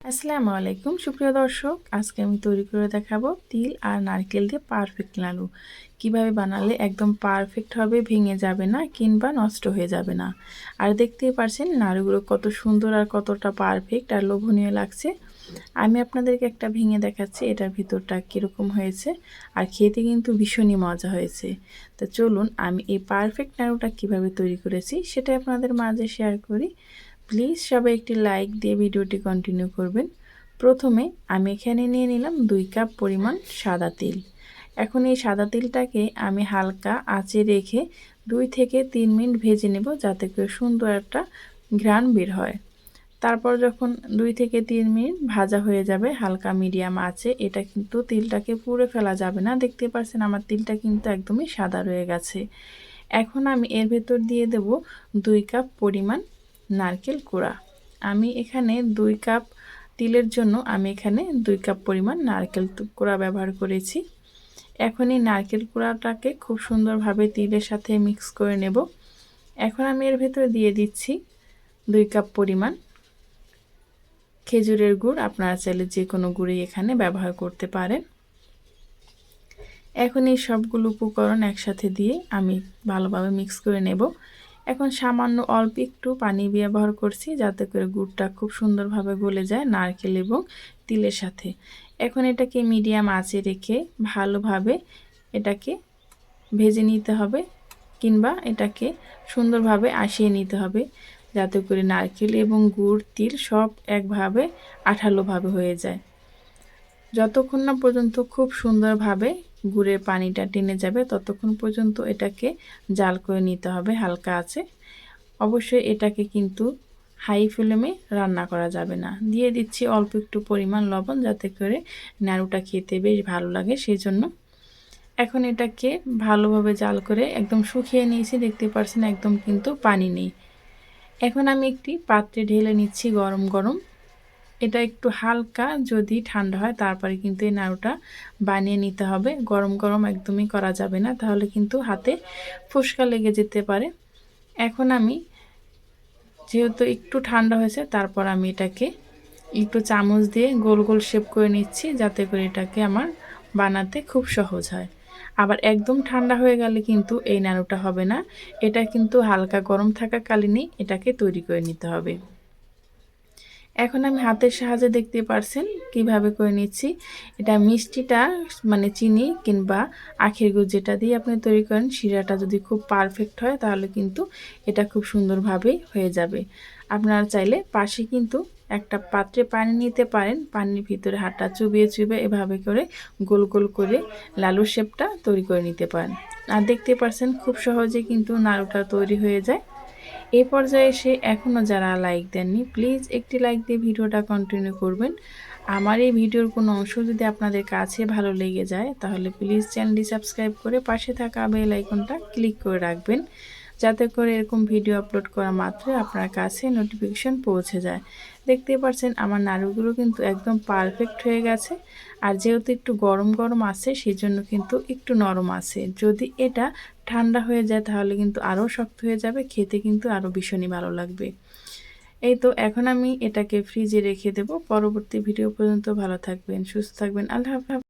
আসসালামু আলাইকুম সুপ্রিয় দর্শক, আজকে আমি তৈরি করে দেখাবো তিল আর নারকেল দিয়ে পারফেক্ট নাড়ু। কিভাবে বানালে একদম পারফেক্ট হবে, ভেঙে যাবে না কিংবা নষ্ট হয়ে যাবে না। আর দেখতেই পারছেন নাড়ুগুলো কত সুন্দর আর কতটা পারফেক্ট আর লোভনীয় লাগছে। আমি আপনাদেরকে একটা ভেঙে দেখাচ্ছি এটার ভিতরটা কীরকম হয়েছে, আর খেতে কিন্তু ভীষণই মজা হয়েছে। তো চলুন আমি এই পারফেক্ট নাড়ুটা কিভাবে তৈরি করেছি সেটাই আপনাদের মাঝে শেয়ার করি। প্লিজ সবাই একটি লাইক দিয়ে ভিডিওটি কন্টিনিউ করবেন। প্রথমে আমি এখানে নিয়ে নিলাম 2 কাপ পরিমাণ সাদা তিল। এখন এই সাদা তিলটাকে আমি হালকা আঁচে রেখে 2 থেকে 3 মিনিট ভেজে নেব, যাতে করে সুন্দর একটা ঘ্রাণ বের হয়। তারপর যখন 2 থেকে 3 মিনিট ভাজা হয়ে যাবে হালকা মিডিয়াম আঁচে, এটা কিন্তু তিলটাকে পুড়ে ফেলা যাবে না। দেখতে পাচ্ছেন আমার তিলটা কিন্তু একদমই সাদা রয়ে গেছে। এখন আমি এর ভেতর দিয়ে দেব 2 কাপ পরিমাণ নারকেল কোড়া। আমি এখানে 2 কাপ তিলের জন্য আমি এখানে 2 কাপ পরিমাণ নারকেল কোড়া ব্যবহার করেছি। এখন এই নারকেল কোড়াটাকে খুব সুন্দরভাবে তিলের সাথে মিক্স করে নেব। এখন আমি এর ভেতরে দিয়ে দিচ্ছি 2 কাপ পরিমাণ খেজুরের গুড়। আপনারা চাইলে যে কোনো গুড়ই এখানে ব্যবহার করতে পারেন। এখন এই সবগুলো উপকরণ একসাথে দিয়ে আমি ভালোভাবে মিক্স করে নেব। এখন সামান্য অল্প একটু পানি ব্যবহার করছি, যাতে করে গুড়টা খুব সুন্দরভাবে গলে যায় নারকেল এবং তিলের সাথে। এখন এটাকে মিডিয়াম আঁচে রেখে ভালোভাবে এটাকে ভেজে নিতে হবে, কিংবা এটাকে সুন্দরভাবে আঁশিয়ে নিতে হবে, যাতে করে নারকেল এবং গুড় তিল সব একভাবে আঠালোভাবে হয়ে যায়। যতক্ষণ না পর্যন্ত খুব সুন্দরভাবে গুড়ের পানিটা টেনে যাবে ততক্ষণ পর্যন্ত এটাকে জাল করে নিতে হবে হালকা আছে। অবশ্যই এটাকে কিন্তু হাই ফ্লেমে রান্না করা যাবে না। দিয়ে দিচ্ছি অল্প একটু পরিমাণ লবণ, যাতে করে নাড়ুটা খেতে বেশ ভালো লাগে সেই জন্য। এখন এটাকে ভালোভাবে জাল করে একদম শুকিয়ে নিয়েছি। দেখতে পাচ্ছেন একদম কিন্তু পানি নেই। এখন আমি একটি পাত্রে ঢেলে নিচ্ছি গরম গরম। এটা একটু হালকা যদি ঠান্ডা হয় তারপরে কিন্তু এই নাড়ুটা বানিয়ে নিতে হবে। গরম গরম একদমই করা যাবে না, তাহলে কিন্তু হাতে ফোসকা লেগে যেতে পারে। এখন আমি যেহেতু একটু ঠান্ডা হয়েছে, তারপর আমি এটাকে একটু চামচ দিয়ে গোল গোল শেপ করে নিচ্ছি, যাতে করে এটাকে আমার বানাতে খুব সহজ হয়। আবার একদম ঠান্ডা হয়ে গেলে কিন্তু এই নাড়ুটা হবে না। এটা কিন্তু হালকা গরম থাকাকালীনই এটাকে তৈরি করে নিতে হবে। এখন আমি হাতের সাহায্যে দেখতে পারছেন কিভাবে করে নিচ্ছি। এটা মিষ্টিটা মানে চিনি কিংবা আখের গুড় যেটা দিয়ে আপনি তৈরি করেন, শিরাটা যদি খুব পারফেক্ট হয় তাহলে কিন্তু এটা খুব সুন্দরভাবে হয়ে যাবে। আপনারা চাইলে পাশে কিন্তু একটা পাত্রে পানি নিতে পারেন, পানির ভিতরে হাতটা চুবিয়ে চুবিয়ে এভাবে করে গোল গোল করে লালুর শেপটা তৈরি করে নিতে পারেন। আর দেখতে পারছেন খুব সহজে কিন্তু নাড়ুটা তৈরি হয়ে যায়। এই পর্যায়ে এসে এখনও যারা লাইক দেননি, প্লিজ একটি লাইক দিয়ে ভিডিওটা কন্টিনিউ করবেন। আমার এই ভিডিওর কোনো অংশ যদি আপনাদের কাছে ভালো লেগে যায়, তাহলে প্লিজ চ্যানেলটি সাবস্ক্রাইব করে পাশে থাকা বেল আইকনটা ক্লিক করে রাখবেন, যাতে করে এরকম ভিডিও আপলোড করা মাত্রই আপনার কাছে নোটিফিকেশন পৌঁছে যায়। দেখতেই পাচ্ছেন আমার নাড়ুগুলো কিন্তু একদম পারফেক্ট হয়ে গেছে। আর যেহেতু একটু গরম গরম আছে, সেই জন্য কিন্তু একটু নরম আছে। যদি এটা ঠান্ডা হয়ে যায় তাহলে কিন্তু আরও শক্ত হয়ে যাবে, খেতে কিন্তু আরও ভীষণই ভালো লাগবে। এই তো এখন আমি এটাকে ফ্রিজে রেখে দেব। পরবর্তী ভিডিও পর্যন্ত ভালো থাকবেন, সুস্থ থাকবেন। আল্লাহ হাফেজ।